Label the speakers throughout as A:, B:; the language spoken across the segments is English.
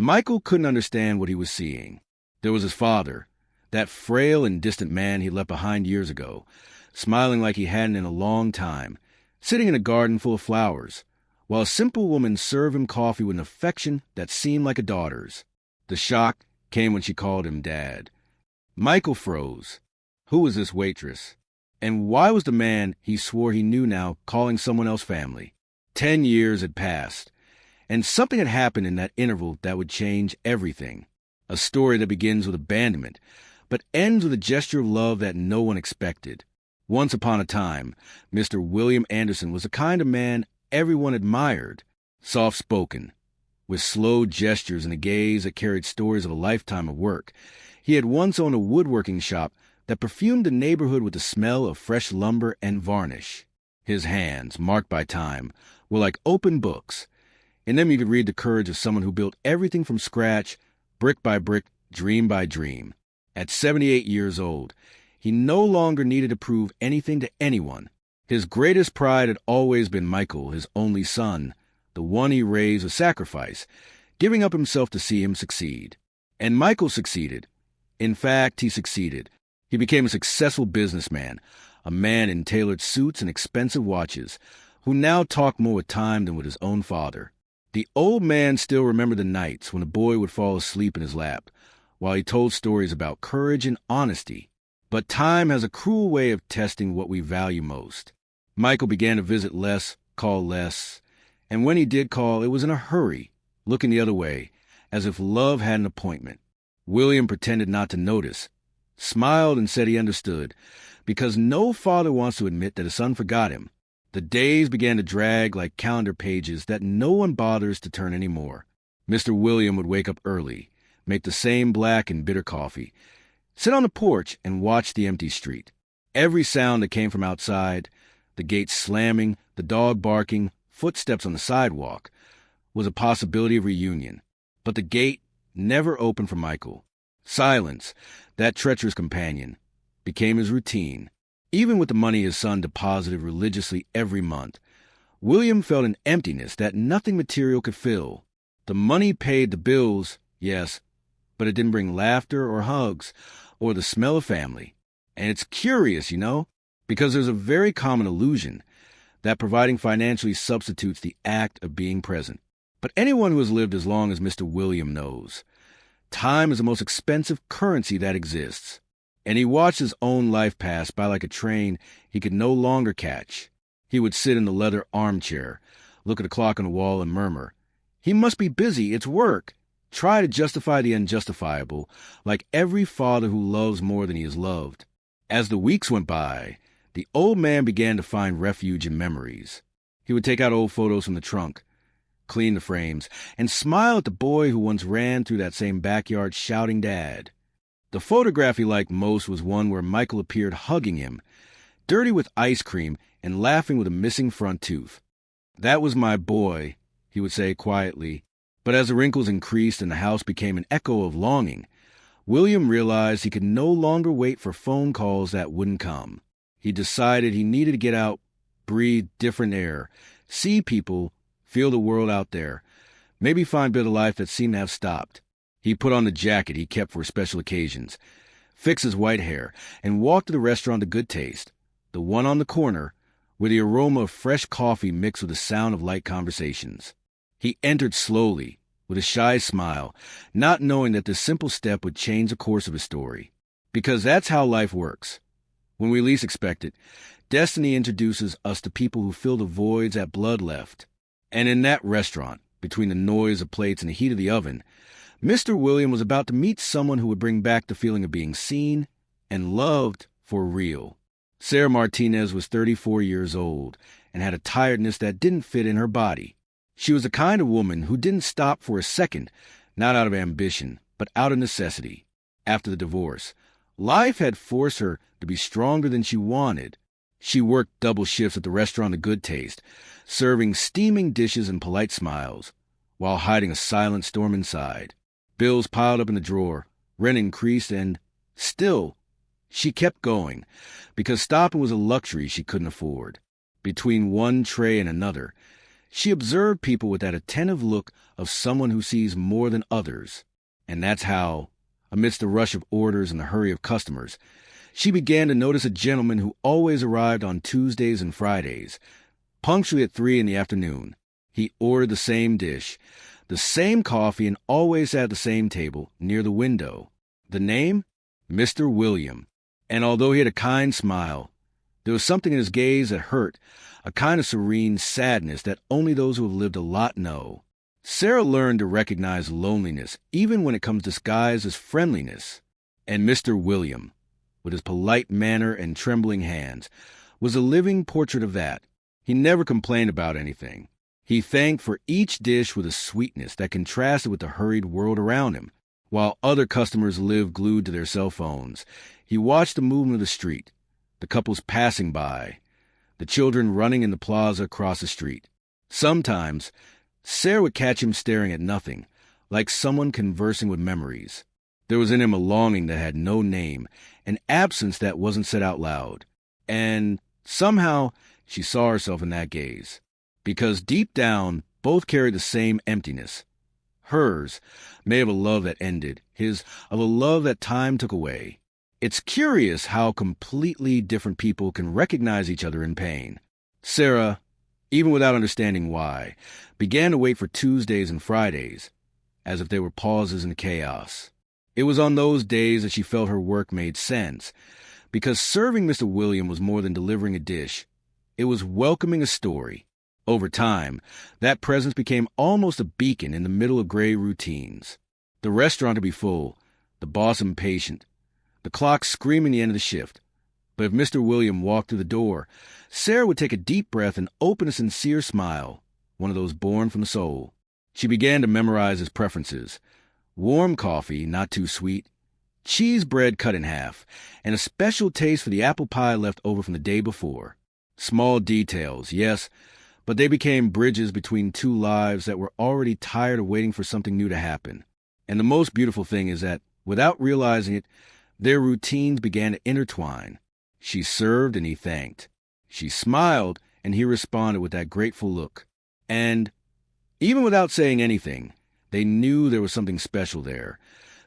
A: Michael couldn't understand what he was seeing. There was his father, that frail and distant man he left behind years ago, smiling like he hadn't in a long time, sitting in a garden full of flowers, while a simple woman served him coffee with an affection that seemed like a daughter's. The shock came when she called him Dad. Michael froze. Who was this waitress? And why was the man he swore he knew now calling someone else family? 10 years had passed, and something had happened in that interval that would change everything. A story that begins with abandonment, but ends with a gesture of love that no one expected. Once upon a time, Mr. William Anderson was the kind of man everyone admired, soft-spoken, with slow gestures and a gaze that carried stories of a lifetime of work. He had once owned a woodworking shop that perfumed the neighborhood with the smell of fresh lumber and varnish. His hands, marked by time, were like open books. In them you could read the courage of someone who built everything from scratch, brick by brick, dream by dream. At 78 years old, he no longer needed to prove anything to anyone. His greatest pride had always been Michael, his only son, the one he raised with sacrifice, giving up himself to see him succeed. And Michael succeeded. In fact, he succeeded. He became a successful businessman, a man in tailored suits and expensive watches, who now talked more with time than with his own father. The old man still remembered the nights when the boy would fall asleep in his lap, while he told stories about courage and honesty. But time has a cruel way of testing what we value most. Michael began to visit less, call less, and when he did call, it was in a hurry, looking the other way, as if love had an appointment. William pretended not to notice, smiled and said he understood, because no father wants to admit that his son forgot him. The days began to drag like calendar pages that no one bothers to turn anymore. Mr. William would wake up early, make the same black and bitter coffee, sit on the porch and watch the empty street. Every sound that came from outside, the gate slamming, the dog barking, footsteps on the sidewalk, was a possibility of reunion. But the gate never opened for Michael. Silence, that treacherous companion, became his routine. Even with the money his son deposited religiously every month, William felt an emptiness that nothing material could fill. The money paid the bills, yes, but it didn't bring laughter or hugs or the smell of family. And it's curious, because there's a very common illusion that providing financially substitutes the act of being present. But anyone who has lived as long as Mr. William knows, time is the most expensive currency that exists. And he watched his own life pass by like a train he could no longer catch. He would sit in the leather armchair, look at the clock on the wall and murmur, "He must be busy, it's work." Try to justify the unjustifiable, like every father who loves more than he is loved. As the weeks went by, the old man began to find refuge in memories. He would take out old photos from the trunk, clean the frames, and smile at the boy who once ran through that same backyard shouting Dad. The photograph he liked most was one where Michael appeared hugging him, dirty with ice cream and laughing with a missing front tooth. "That was my boy," he would say quietly. But as the wrinkles increased and the house became an echo of longing, William realized he could no longer wait for phone calls that wouldn't come. He decided he needed to get out, breathe different air, see people, feel the world out there, maybe find a bit of life that seemed to have stopped. He put on the jacket he kept for special occasions, fixed his white hair, and walked to the restaurant of good taste, the one on the corner, where the aroma of fresh coffee mixed with the sound of light conversations. He entered slowly, with a shy smile, not knowing that this simple step would change the course of his story. Because that's how life works. When we least expect it, destiny introduces us to people who fill the voids that blood left. And in that restaurant, between the noise of plates and the heat of the oven, Mr. William was about to meet someone who would bring back the feeling of being seen and loved for real. Sarah Martinez was 34 years old and had a tiredness that didn't fit in her body. She was the kind of woman who didn't stop for a second, not out of ambition, but out of necessity. After the divorce, life had forced her to be stronger than she wanted. She worked double shifts at the restaurant of good taste, serving steaming dishes and polite smiles, while hiding a silent storm inside. Bills piled up in the drawer, rent increased, and still, she kept going, because stopping was a luxury she couldn't afford. Between one tray and another, She observed people with that attentive look of someone who sees more than others. And that's how, amidst the rush of orders and the hurry of customers, she began to notice a gentleman who always arrived on Tuesdays and Fridays, punctually at 3 in the afternoon. He ordered the same dish, the same coffee, and always sat at the same table near the window. The name? Mr. William. And although he had a kind smile, there was something in his gaze that hurt, a kind of serene sadness that only those who have lived a lot know. Sarah learned to recognize loneliness even when it comes disguised as friendliness. And Mr. William, with his polite manner and trembling hands, was a living portrait of that. He never complained about anything. He thanked for each dish with a sweetness that contrasted with the hurried world around him. While other customers lived glued to their cell phones, he watched the movement of the street, the couples passing by, the children running in the plaza across the street. Sometimes, Sarah would catch him staring at nothing, like someone conversing with memories. There was in him a longing that had no name, an absence that wasn't said out loud. And somehow, she saw herself in that gaze. Because deep down, both carried the same emptiness. Hers may of a love that ended, his of a love that time took away. It's curious how completely different people can recognize each other in pain. Sarah, even without understanding why, began to wait for Tuesdays and Fridays, as if they were pauses in chaos. It was on those days that she felt her work made sense, because serving Mr. William was more than delivering a dish. It was welcoming a story. Over time, that presence became almost a beacon in the middle of gray routines. The restaurant would be full, the boss impatient, the clock screaming the end of the shift. But if Mr. William walked through the door, Sarah would take a deep breath and open a sincere smile, one of those born from the soul. She began to memorize his preferences. Warm coffee, not too sweet, cheese bread cut in half, and a special taste for the apple pie left over from the day before. Small details, yes, but they became bridges between two lives that were already tired of waiting for something new to happen. And the most beautiful thing is that, without realizing it, their routines began to intertwine. She served and he thanked. She smiled and he responded with that grateful look. And, even without saying anything, they knew there was something special there,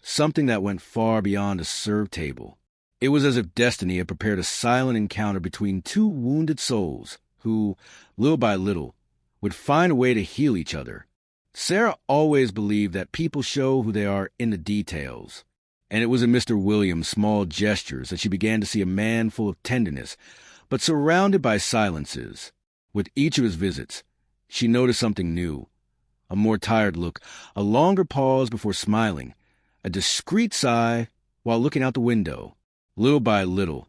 A: something that went far beyond a served table. It was as if destiny had prepared a silent encounter between two wounded souls who, little by little, would find a way to heal each other. Sarah always believed that people show who they are in the details. And it was in Mr. William's small gestures that she began to see a man full of tenderness, but surrounded by silences. With each of his visits, she noticed something new. A more tired look, a longer pause before smiling, a discreet sigh while looking out the window. Little by little,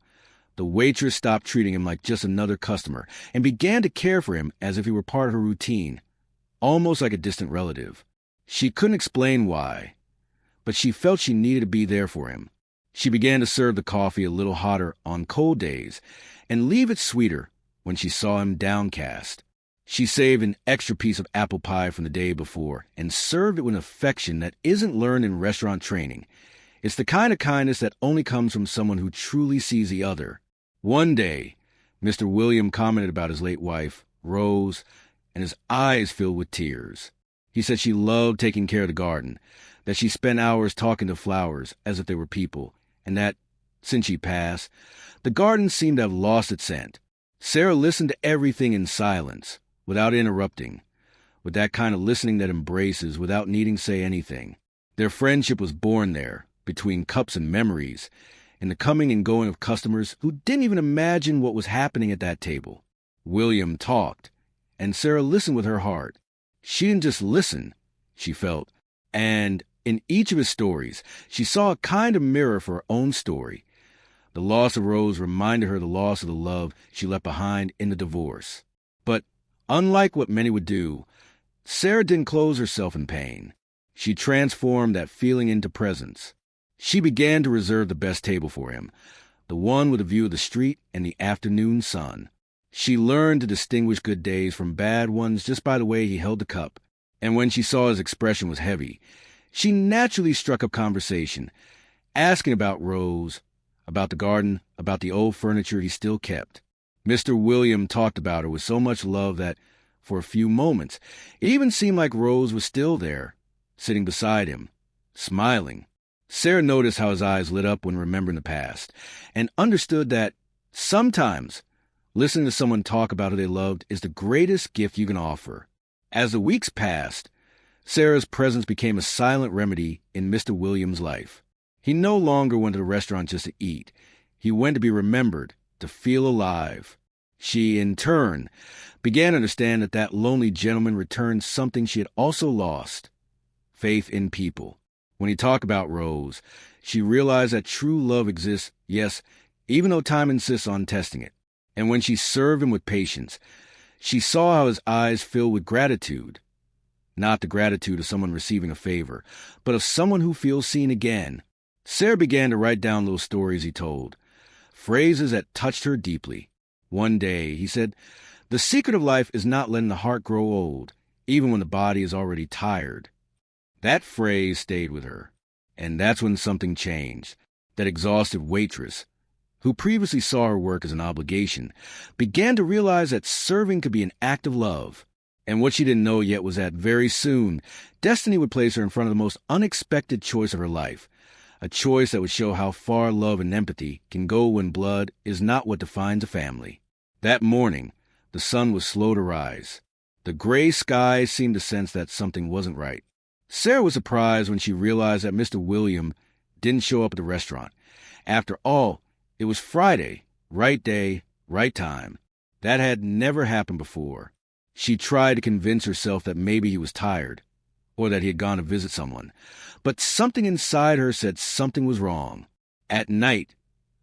A: the waitress stopped treating him like just another customer and began to care for him as if he were part of her routine, almost like a distant relative. She couldn't explain why, but she felt she needed to be there for him. She began to serve the coffee a little hotter on cold days and leave it sweeter when she saw him downcast. She saved an extra piece of apple pie from the day before and served it with an affection that isn't learned in restaurant training. It's the kind of kindness that only comes from someone who truly sees the other. One day, Mr. William commented about his late wife, Rose, and his eyes filled with tears. He said she loved taking care of the garden, that she spent hours talking to flowers as if they were people, and that, since she passed, the garden seemed to have lost its scent. Sarah listened to everything in silence, without interrupting, with that kind of listening that embraces without needing to say anything. Their friendship was born there, between cups and memories, in the coming and going of customers who didn't even imagine what was happening at that table. William talked, and Sarah listened with her heart. She didn't just listen, she felt, and in each of his stories, she saw a kind of mirror for her own story. The loss of Rose reminded her of the loss of the love she left behind in the divorce. But unlike what many would do, Sarah didn't close herself in pain. She transformed that feeling into presence. She began to reserve the best table for him, the one with a view of the street and the afternoon sun. She learned to distinguish good days from bad ones just by the way he held the cup, and when she saw his expression was heavy, she naturally struck up conversation, asking about Rose, about the garden, about the old furniture he still kept. Mr. William talked about her with so much love that, for a few moments. It even seemed like Rose was still there, sitting beside him, smiling. Sarah noticed how his eyes lit up when remembering the past, and understood that sometimes listening to someone talk about who they loved is the greatest gift you can offer. As the weeks passed, Sarah's presence became a silent remedy in Mr. Williams' life. He no longer went to the restaurant just to eat. He went to be remembered, to feel alive. She, in turn, began to understand that that lonely gentleman returned something she had also lost: faith in people. When he talked about Rose, she realized that true love exists, yes, even though time insists on testing it. And when she served him with patience, she saw how his eyes filled with gratitude. Not the gratitude of someone receiving a favor, but of someone who feels seen again. Sarah began to write down little stories he told, phrases that touched her deeply. One day, he said, "The secret of life is not letting the heart grow old, even when the body is already tired." That phrase stayed with her, and that's when something changed. That exhausted waitress, who previously saw her work as an obligation, began to realize that serving could be an act of love. And what she didn't know yet was that very soon, destiny would place her in front of the most unexpected choice of her life, a choice that would show how far love and empathy can go when blood is not what defines a family. That morning, the sun was slow to rise. The gray sky seemed to sense that something wasn't right. Sarah was surprised when she realized that Mr. William didn't show up at the restaurant. After all, it was Friday, right day, right time. That had never happened before. She tried to convince herself that maybe he was tired, or that he had gone to visit someone. But something inside her said something was wrong. At night,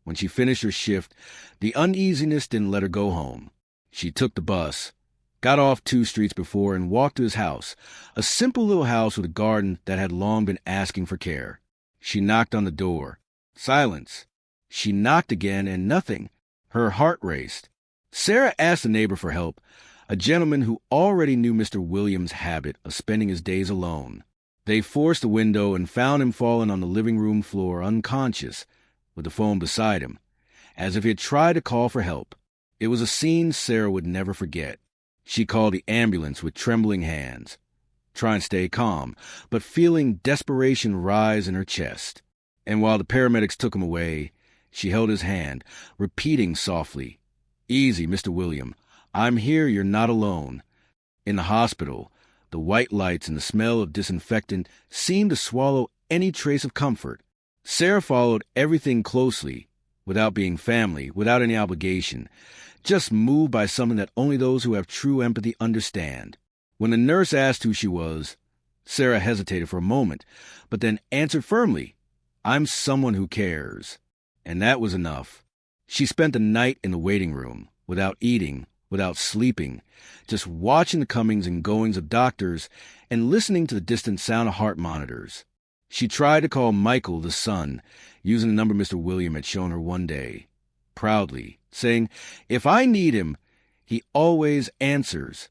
A: when she finished her shift, the uneasiness didn't let her go home. She took the bus, got off 2 streets before, and walked to his house, a simple little house with a garden that had long been asking for care. She knocked on the door. Silence. She knocked again, and nothing. Her heart raced. Sarah asked a neighbor for help, a gentleman who already knew Mr. Williams' habit of spending his days alone. They forced the window and found him fallen on the living room floor, unconscious, with the phone beside him, as if he had tried to call for help. It was a scene Sarah would never forget. She called the ambulance with trembling hands, trying to stay calm, but feeling desperation rise in her chest. And while the paramedics took him away, she held his hand, repeating softly, "Easy, Mr. William. I'm here, you're not alone." In the hospital, the white lights and the smell of disinfectant seemed to swallow any trace of comfort. Sarah followed everything closely, without being family, without any obligation, just moved by something that only those who have true empathy understand. When the nurse asked who she was, Sarah hesitated for a moment, but then answered firmly, "I'm someone who cares." And that was enough. She spent the night in the waiting room, without eating, without sleeping, just watching the comings and goings of doctors and listening to the distant sound of heart monitors. She tried to call Michael, the son, using the number Mr. William had shown her one day, proudly, saying, "If I need him, he always answers."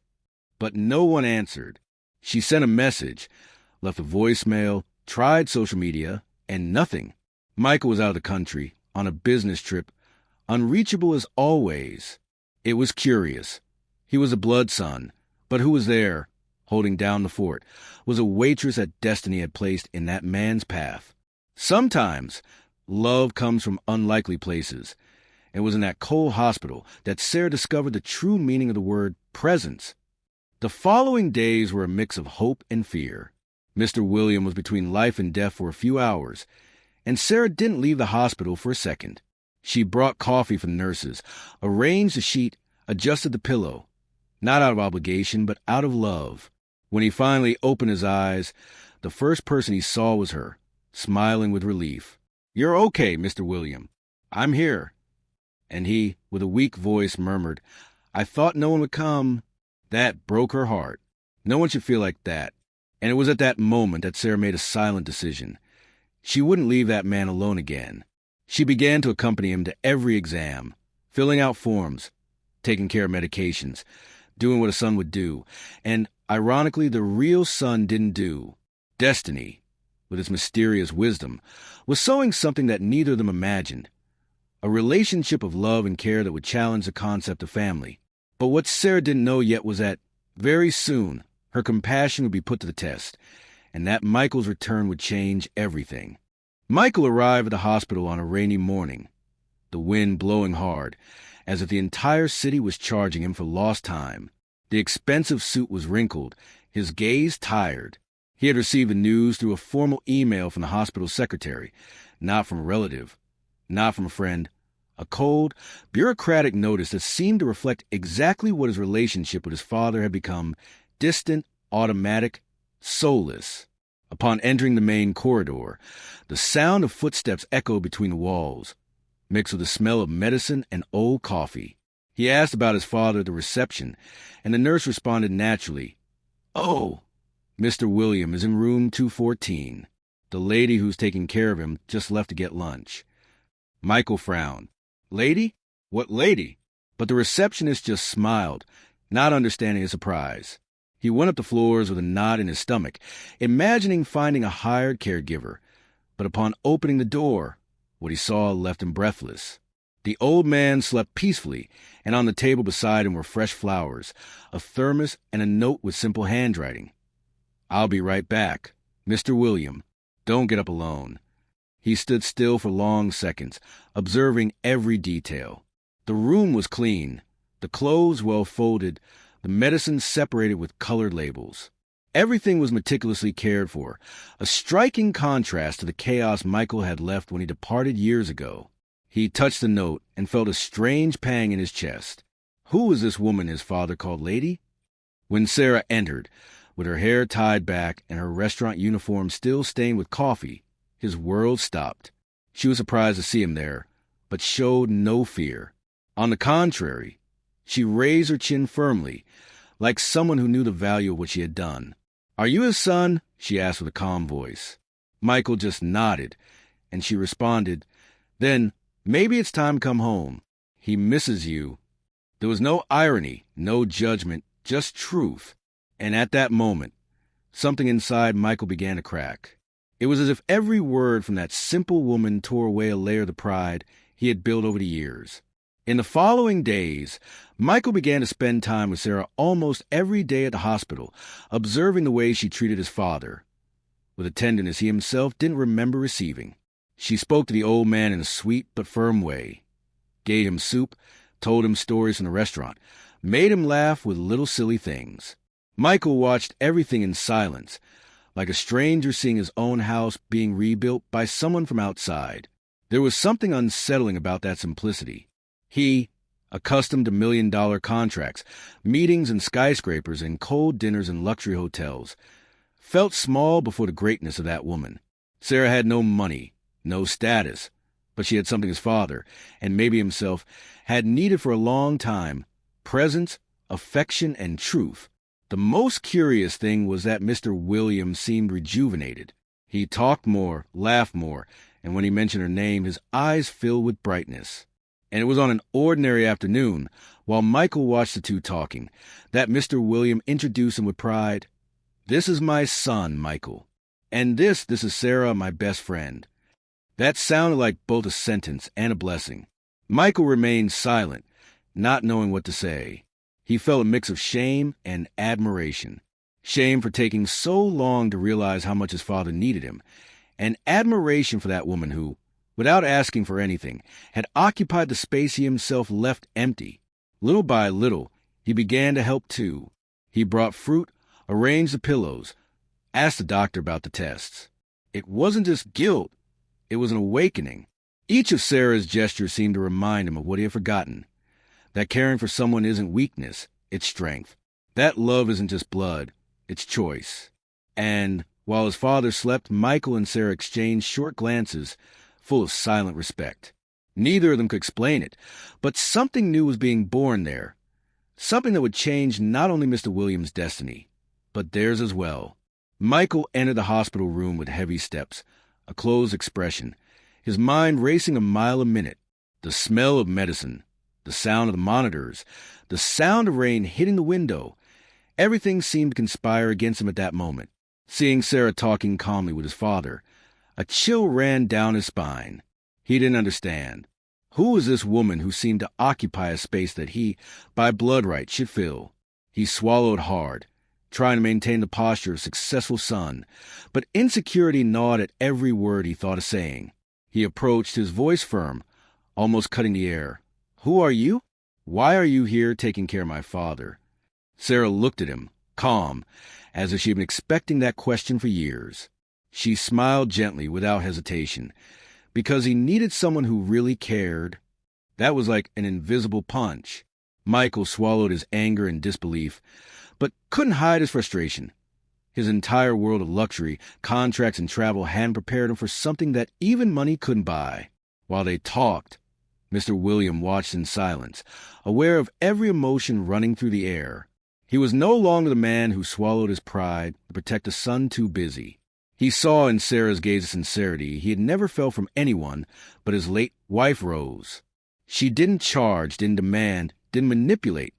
A: But no one answered. She sent a message, left a voicemail, tried social media, and nothing. Michael was out of the country, on a business trip, unreachable as always. It was curious. He was a blood son, but who was there, holding down the fort, was a waitress that destiny had placed in that man's path. Sometimes love comes from unlikely places. It was in that cold hospital that Sarah discovered the true meaning of the word presence. The following days were a mix of hope and fear. Mr. William was between life and death for a few hours, and Sarah didn't leave the hospital for a second. She brought coffee for the nurses, arranged the sheet, adjusted the pillow, not out of obligation, but out of love. When he finally opened his eyes, the first person he saw was her, smiling with relief. "You're okay, Mr. William. I'm here." And he, with a weak voice, murmured, "I thought no one would come." That broke her heart. No one should feel like that. And it was at that moment that Sarah made a silent decision. She wouldn't leave that man alone again. She began to accompany him to every exam, filling out forms, taking care of medications, doing what a son would do. And, ironically, the real son didn't do. Destiny, with its mysterious wisdom, was sowing something that neither of them imagined. A relationship of love and care that would challenge the concept of family. But what Sarah didn't know yet was that Very soon, her compassion would be put to the test, and that Michael's return would change everything. Michael arrived at the hospital on a rainy morning, the wind blowing hard, as if the entire city was charging him for lost time. The expensive suit was wrinkled, his gaze tired. He had received the news through a formal email from the hospital secretary, not from a relative, not from a friend. A cold, bureaucratic notice that seemed to reflect exactly what his relationship with his father had become: distant, automatic, soulless. Upon entering the main corridor, the sound of footsteps echoed between the walls, mixed with the smell of medicine and old coffee. He asked about his father at the reception, and the nurse responded naturally, "Oh, Mr. William is in room 214. The lady who's taking care of him just left to get lunch." Michael frowned. "Lady? What lady?" But the receptionist just smiled, not understanding his surprise. He went up the floors with a knot in his stomach, imagining finding a hired caregiver. But upon opening the door, what he saw left him breathless. The old man slept peacefully, and on the table beside him were fresh flowers, a thermos, and a note with simple handwriting. "I'll be right back. Mr. William, don't get up alone." He stood still for long seconds, observing every detail. The room was clean, the clothes well folded, the medicine separated with colored labels. Everything was meticulously cared for, a striking contrast to the chaos Michael had left when he departed years ago. He touched the note and felt a strange pang in his chest. Who was this woman his father called lady? When Sarah entered, with her hair tied back and her restaurant uniform still stained with coffee, his world stopped. She was surprised to see him there, but showed no fear. On the contrary, she raised her chin firmly, like someone who knew the value of what she had done. "Are you his son?" she asked with a calm voice. Michael just nodded, and she responded, "Then maybe it's time to come home. He misses you." There was no irony, no judgment, just truth. And at that moment, something inside Michael began to crack. It was as if every word from that simple woman tore away a layer of the pride he had built over the years. In the following days, Michael began to spend time with Sarah almost every day at the hospital, observing the way she treated his father, with a tenderness he himself didn't remember receiving. She spoke to the old man in a sweet but firm way, gave him soup, told him stories from the restaurant, made him laugh with little silly things. Michael watched everything in silence, like a stranger seeing his own house being rebuilt by someone from outside. There was something unsettling about that simplicity. He, accustomed to million-dollar contracts, meetings in skyscrapers, and cold dinners in luxury hotels, felt small before the greatness of that woman. Sarah had no money, no status, but she had something his father, and maybe himself, had needed for a long time: presence, affection, and truth. The most curious thing was that Mr. Williams seemed rejuvenated. He talked more, laughed more, and when he mentioned her name, his eyes filled with brightness. And it was on an ordinary afternoon, while Michael watched the two talking, that Mr. William introduced him with pride. "This is my son, Michael. And this is Sarah, my best friend." That sounded like both a sentence and a blessing. Michael remained silent, not knowing what to say. He felt a mix of shame and admiration. Shame for taking so long to realize how much his father needed him, and admiration for that woman who, without asking for anything, had occupied the space he himself left empty. Little by little, he began to help too. He brought fruit, arranged the pillows, asked the doctor about the tests. It wasn't just guilt, it was an awakening. Each of Sarah's gestures seemed to remind him of what he had forgotten: that caring for someone isn't weakness, it's strength. That love isn't just blood, it's choice. And while his father slept, Michael and Sarah exchanged short glances, full of silent respect. Neither of them could explain it, but something new was being born there. Something that would change not only Mr. Williams' destiny, but theirs as well. Michael entered the hospital room with heavy steps, a closed expression, his mind racing a mile a minute. The smell of medicine, the sound of the monitors, the sound of rain hitting the window, everything seemed to conspire against him at that moment. Seeing Sarah talking calmly with his father, a chill ran down his spine. He didn't understand. Who was this woman who seemed to occupy a space that he, by blood right, should fill? He swallowed hard, trying to maintain the posture of a successful son, but insecurity gnawed at every word he thought of saying. He approached, his voice firm, almost cutting the air. "Who are you? Why are you here taking care of my father?" Sarah looked at him, calm, as if she had been expecting that question for years. She smiled gently, without hesitation, because he needed someone who really cared. That was like an invisible punch. Michael swallowed his anger and disbelief, but couldn't hide his frustration. His entire world of luxury, contracts, and travel hadn't prepared him for something that even money couldn't buy. While they talked, Mr. William watched in silence, aware of every emotion running through the air. He was no longer the man who swallowed his pride to protect a son too busy. He saw in Sarah's gaze a sincerity he had never felt from anyone but his late wife, Rose. She didn't charge, didn't demand, didn't manipulate.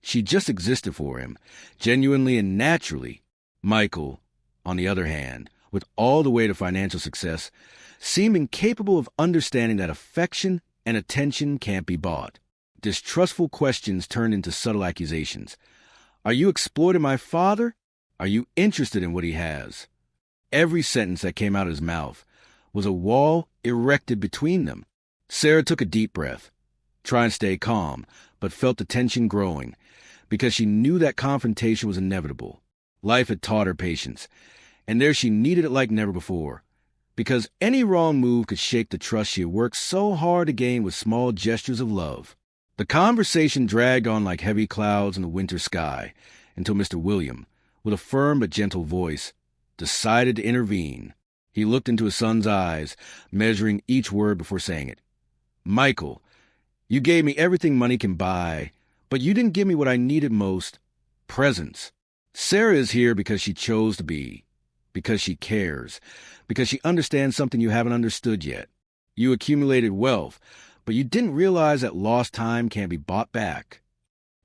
A: She just existed for him, genuinely and naturally. Michael, on the other hand, with all the weight of financial success, seemed incapable of understanding that affection and attention can't be bought. Distrustful questions turned into subtle accusations. "Are you exploiting my father? Are you interested in what he has?" Every sentence that came out of his mouth was a wall erected between them. Sarah took a deep breath, trying to stay calm, but felt the tension growing, because she knew that confrontation was inevitable. Life had taught her patience, and there she needed it like never before, because any wrong move could shake the trust she had worked so hard to gain with small gestures of love. The conversation dragged on like heavy clouds in the winter sky, until Mr. William, with a firm but gentle voice, decided to intervene. He looked into his son's eyes, measuring each word before saying it. "Michael, you gave me everything money can buy, but you didn't give me what I needed most, presence. Sarah is here because she chose to be, because she cares, because she understands something you haven't understood yet. You accumulated wealth, but you didn't realize that lost time can't be bought back."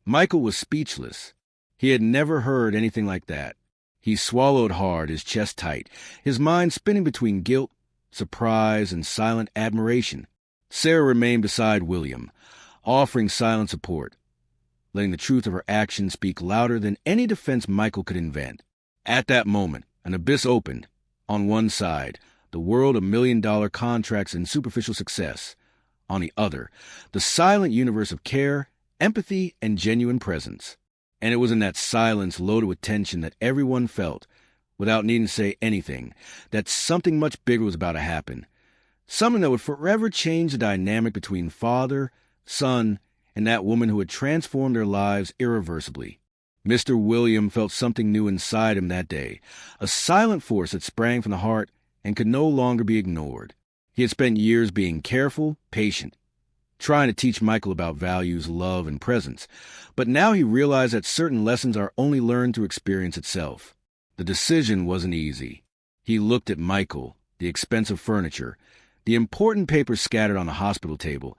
A: Michael was speechless. He had never heard anything like that. He swallowed hard, his chest tight, his mind spinning between guilt, surprise, and silent admiration. Sarah remained beside William, offering silent support, letting the truth of her actions speak louder than any defense Michael could invent. At that moment, an abyss opened. On one side, the world of million-dollar contracts and superficial success. On the other, the silent universe of care, empathy, and genuine presence. And it was in that silence loaded with tension that everyone felt, without needing to say anything, that something much bigger was about to happen. Something that would forever change the dynamic between father, son, and that woman who had transformed their lives irreversibly. Mr. William felt something new inside him that day, a silent force that sprang from the heart and could no longer be ignored. He had spent years being careful, patient, trying to teach Michael about values, love, and presence, but now he realized that certain lessons are only learned through experience itself. The decision wasn't easy. He looked at Michael, the expensive furniture, the important papers scattered on the hospital table,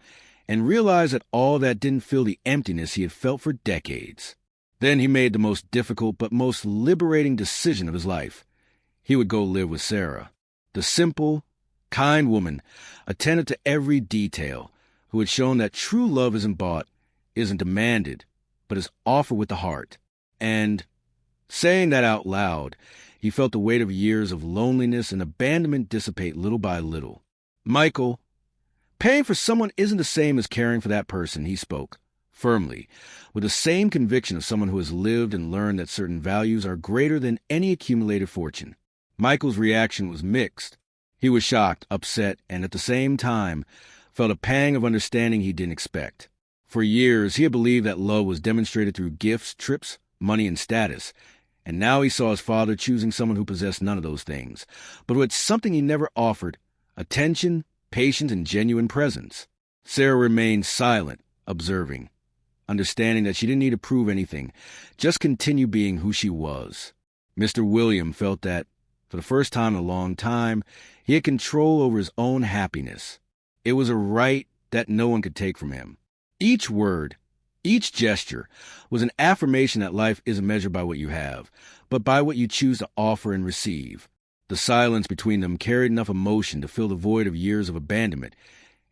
A: and realized that all that didn't fill the emptiness he had felt for decades. Then he made the most difficult but most liberating decision of his life. He would go live with Sarah, the simple, kind woman, attentive to every detail, who had shown that true love isn't bought, isn't demanded, but is offered with the heart. And, saying that out loud, he felt the weight of years of loneliness and abandonment dissipate little by little. "Michael, paying for someone isn't the same as caring for that person," he spoke, firmly, with the same conviction of someone who has lived and learned that certain values are greater than any accumulated fortune. Michael's reaction was mixed. He was shocked, upset, and at the same time felt a pang of understanding he didn't expect. For years, he had believed that love was demonstrated through gifts, trips, money, and status, and now he saw his father choosing someone who possessed none of those things, but who had something he never offered: attention, patience, and genuine presence. Sarah remained silent, observing, understanding that she didn't need to prove anything, just continue being who she was. Mr. William felt that, for the first time in a long time, he had control over his own happiness. It was a right that no one could take from him. Each word, each gesture, was an affirmation that life isn't measured by what you have, but by what you choose to offer and receive. The silence between them carried enough emotion to fill the void of years of abandonment,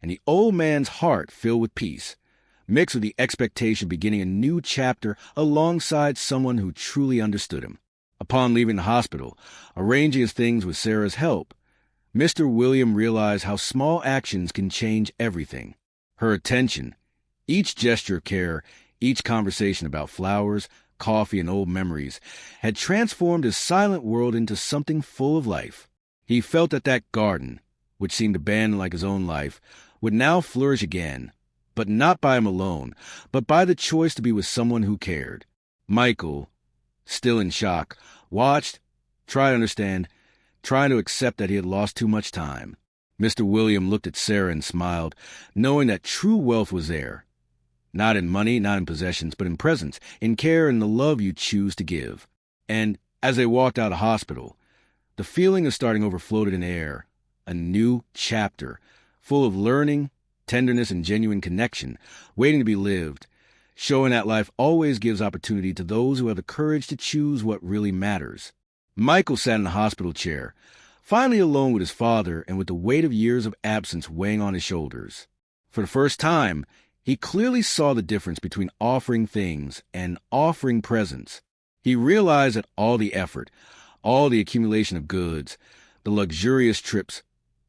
A: and the old man's heart filled with peace, mixed with the expectation of beginning a new chapter alongside someone who truly understood him. Upon leaving the hospital, arranging his things with Sarah's help, Mr. William realized how small actions can change everything. Her attention, each gesture of care, each conversation about flowers, coffee, and old memories, had transformed his silent world into something full of life. He felt that garden, which seemed abandoned like his own life, would now flourish again, but not by him alone, but by the choice to be with someone who cared. Michael, still in shock, watched, tried to understand, trying to accept that he had lost too much time. Mr. William looked at Sarah and smiled, knowing that true wealth was there. Not in money, not in possessions, but in presence, in care, and the love you choose to give. And as they walked out of hospital, the feeling of starting over floated in air, a new chapter, full of learning, tenderness, and genuine connection, waiting to be lived, showing that life always gives opportunity to those who have the courage to choose what really matters. Michael sat in the hospital chair, finally alone with his father and with the weight of years of absence weighing on his shoulders. For the first time, he clearly saw the difference between offering things and offering presents. He realized that all the effort, all the accumulation of goods, the luxurious trips,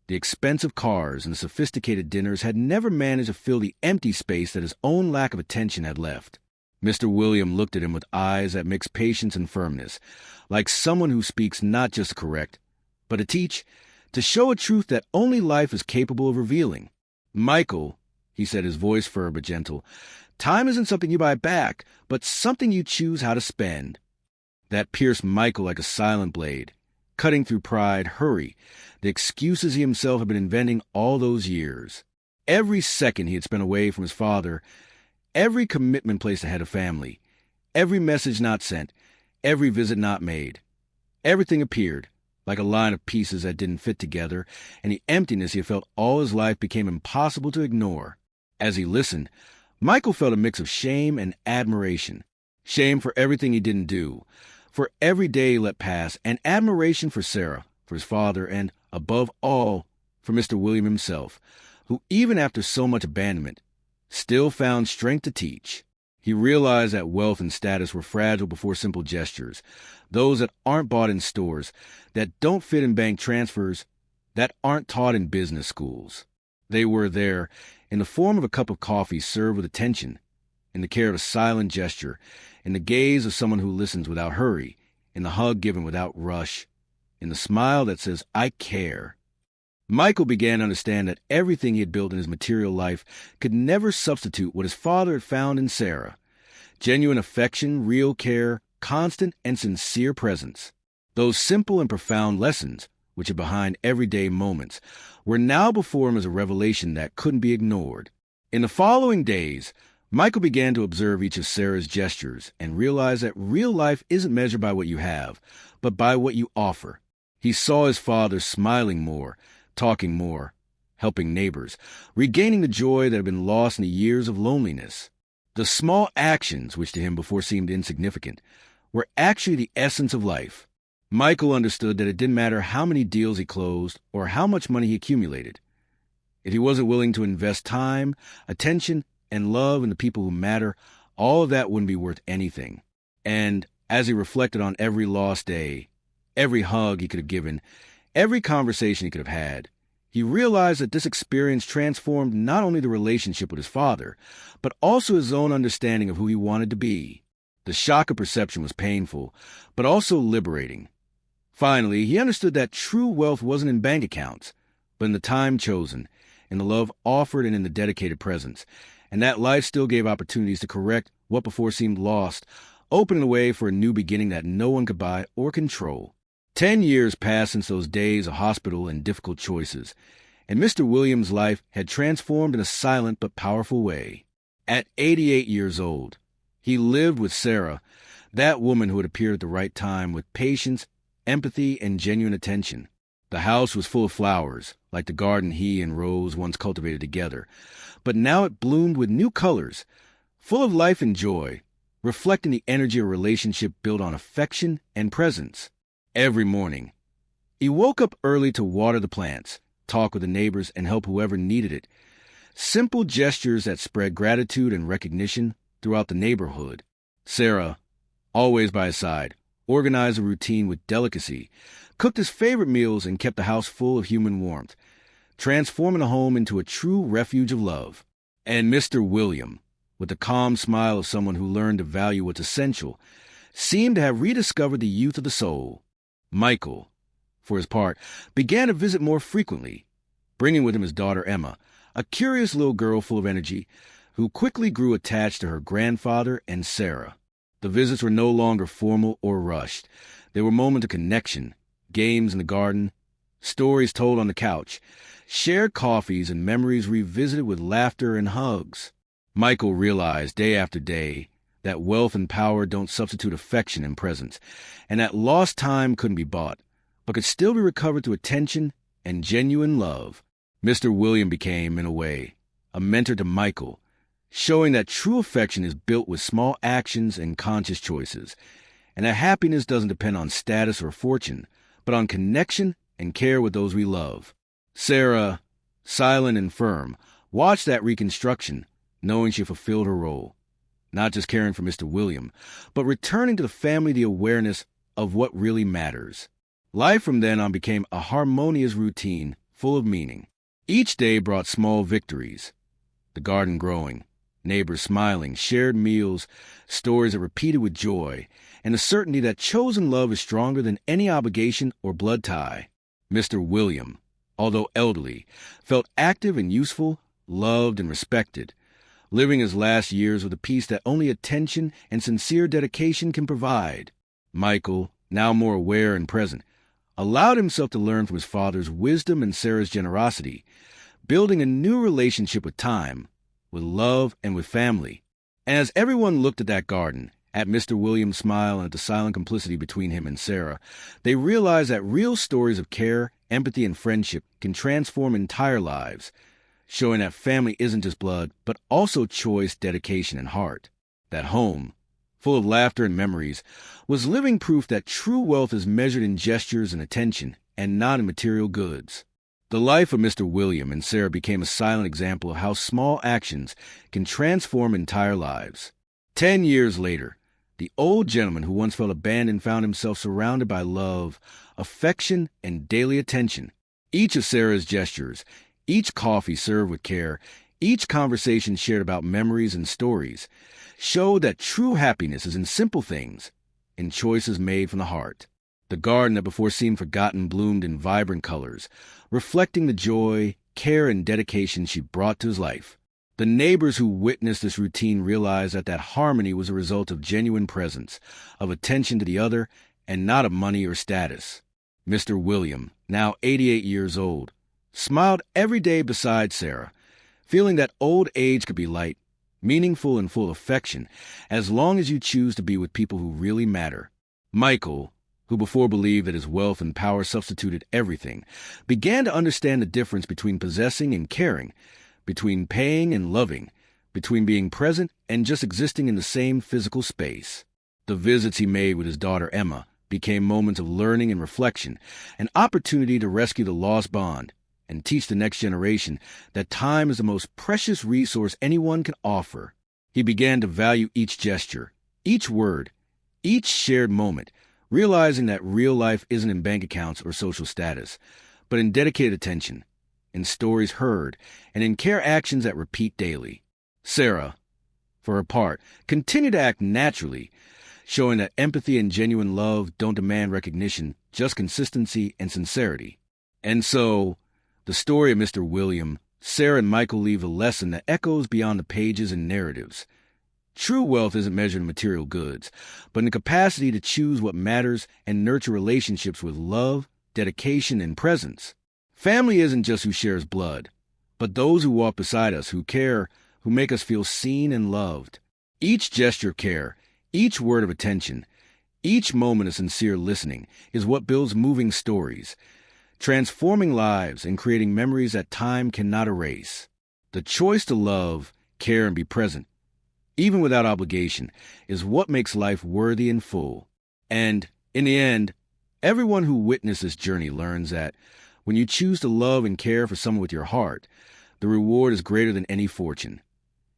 A: the expensive cars, and the sophisticated dinners had never managed to fill the empty space that his own lack of attention had left. Mr. William looked at him with eyes that mixed patience and firmness, like someone who speaks not just to correct, but to teach, to show a truth that only life is capable of revealing. "Michael," he said, his voice firm but gentle, "time isn't something you buy back, but something you choose how to spend." That pierced Michael like a silent blade, cutting through pride, hurry, the excuses he himself had been inventing all those years. Every second he had spent away from his father, every commitment placed ahead of family, every message not sent, every visit not made, everything appeared like a line of pieces that didn't fit together, and the emptiness he had felt all his life became impossible to ignore. As he listened, Michael felt a mix of shame and admiration. Shame for everything he didn't do, for every day he let pass, and admiration for Sarah, for his father, and, above all, for Mr. William himself, who, even after so much abandonment, still found strength to teach. He realized that wealth and status were fragile before simple gestures, those that aren't bought in stores, that don't fit in bank transfers, that aren't taught in business schools. They were there in the form of a cup of coffee served with attention, in the care of a silent gesture, in the gaze of someone who listens without hurry, in the hug given without rush, in the smile that says, "I care." Michael began to understand that everything he had built in his material life could never substitute what his father had found in Sarah: genuine affection, real care, constant and sincere presence. Those simple and profound lessons, which are behind everyday moments, were now before him as a revelation that couldn't be ignored. In the following days, Michael began to observe each of Sarah's gestures and realized that real life isn't measured by what you have, but by what you offer. He saw his father smiling more, talking more, helping neighbors, regaining the joy that had been lost in the years of loneliness. The small actions, which to him before seemed insignificant, were actually the essence of life. Michael understood that it didn't matter how many deals he closed or how much money he accumulated. If he wasn't willing to invest time, attention, and love in the people who matter, all of that wouldn't be worth anything. And as he reflected on every lost day, every hug he could have given, every conversation he could have had, he realized that this experience transformed not only the relationship with his father, but also his own understanding of who he wanted to be. The shock of perception was painful, but also liberating. Finally, he understood that true wealth wasn't in bank accounts, but in the time chosen, in the love offered, and in the dedicated presence, and that life still gave opportunities to correct what before seemed lost, opening the way for a new beginning that no one could buy or control. 10 years passed since those days of hospital and difficult choices, and Mr. Williams' life had transformed in a silent but powerful way. At 88 years old, he lived with Sarah, that woman who had appeared at the right time, with patience, empathy, and genuine attention. The house was full of flowers, like the garden he and Rose once cultivated together, but now it bloomed with new colors, full of life and joy, reflecting the energy of a relationship built on affection and presence. Every morning, he woke up early to water the plants, talk with the neighbors, and help whoever needed it. Simple gestures that spread gratitude and recognition throughout the neighborhood. Sarah, always by his side, organized a routine with delicacy, cooked his favorite meals, and kept the house full of human warmth, transforming the home into a true refuge of love. And Mr. William, with the calm smile of someone who learned to value what's essential, seemed to have rediscovered the youth of the soul. Michael, for his part, began to visit more frequently, bringing with him his daughter Emma, a curious little girl full of energy, who quickly grew attached to her grandfather and Sarah. The visits were no longer formal or rushed. They were moments of connection, games in the garden, stories told on the couch, shared coffees, and memories revisited with laughter and hugs. Michael realized day after day that wealth and power don't substitute affection and presence, and that lost time couldn't be bought, but could still be recovered through attention and genuine love. Mr. William became, in a way, a mentor to Michael, showing that true affection is built with small actions and conscious choices, and that happiness doesn't depend on status or fortune, but on connection and care with those we love. Sarah, silent and firm, watched that reconstruction, knowing she fulfilled her role, not just caring for Mr. William, but returning to the family the awareness of what really matters. Life from then on became a harmonious routine full of meaning. Each day brought small victories, the garden growing, neighbors smiling, shared meals, stories that repeated with joy, and the certainty that chosen love is stronger than any obligation or blood tie. Mr. William, although elderly, felt active and useful, loved and respected, living his last years with a peace that only attention and sincere dedication can provide. Michael, now more aware and present, allowed himself to learn from his father's wisdom and Sarah's generosity, building a new relationship with time, with love, and with family. And as everyone looked at that garden, at Mr. William's smile and at the silent complicity between him and Sarah, they realized that real stories of care, empathy, and friendship can transform entire lives, showing that family isn't just blood, but also choice, dedication, and heart. That home, full of laughter and memories, was living proof that true wealth is measured in gestures and attention, and not in material goods. The life of Mr. William and Sarah became a silent example of how small actions can transform entire lives. 10 years later, the old gentleman who once felt abandoned found himself surrounded by love, affection, and daily attention. Each of Sarah's gestures, each coffee served with care, each conversation shared about memories and stories, showed that true happiness is in simple things, in choices made from the heart. The garden that before seemed forgotten bloomed in vibrant colors, reflecting the joy, care, and dedication she brought to his life. The neighbors who witnessed this routine realized that harmony was a result of genuine presence, of attention to the other, and not of money or status. Mr. William, now 88 years old, smiled every day beside Sarah, feeling that old age could be light, meaningful, and full of affection, as long as you choose to be with people who really matter. Michael, who before believed that his wealth and power substituted everything, began to understand the difference between possessing and caring, between paying and loving, between being present and just existing in the same physical space. The visits he made with his daughter Emma became moments of learning and reflection, an opportunity to rescue the lost bond and teach the next generation that time is the most precious resource anyone can offer. He began to value each gesture, each word, each shared moment, realizing that real life isn't in bank accounts or social status, but in dedicated attention, in stories heard, and in care actions that repeat daily. Sarah, for her part, continued to act naturally, showing that empathy and genuine love don't demand recognition, just consistency and sincerity. And so, the story of Mr. William, Sarah, and Michael leave a lesson that echoes beyond the pages and narratives. True wealth isn't measured in material goods, but in the capacity to choose what matters and nurture relationships with love, dedication, and presence. Family isn't just who shares blood, but those who walk beside us, who care, who make us feel seen and loved. Each gesture of care, each word of attention, each moment of sincere listening is what builds moving stories, transforming lives and creating memories that time cannot erase. The choice to love, care, and be present, even without obligation, is what makes life worthy and full. And, in the end, everyone who witnessed this journey learns that when you choose to love and care for someone with your heart, the reward is greater than any fortune.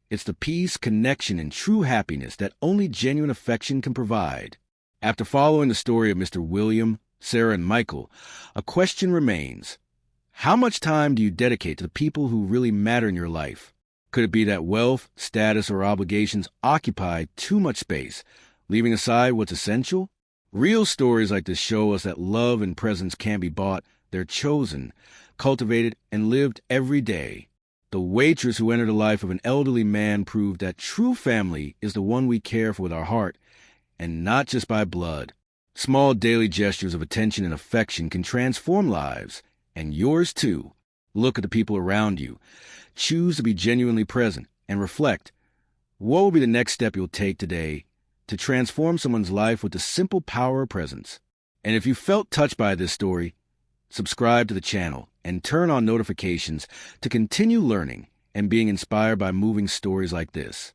A: It's the peace, connection, and true happiness that only genuine affection can provide. After following the story of Mr. William, Sarah, and Michael, a question remains. How much time do you dedicate to the people who really matter in your life? Could it be that wealth, status, or obligations occupy too much space, leaving aside what's essential? Real stories like this show us that love and presence can't be bought. They're chosen, cultivated, and lived every day. The waitress who entered the life of an elderly man proved that true family is the one we care for with our heart, and not just by blood. Small daily gestures of attention and affection can transform lives, and yours too. Look at the people around you. Choose to be genuinely present and reflect. What will be the next step you'll take today to transform someone's life with the simple power of presence? And if you felt touched by this story, subscribe to the channel and turn on notifications to continue learning and being inspired by moving stories like this.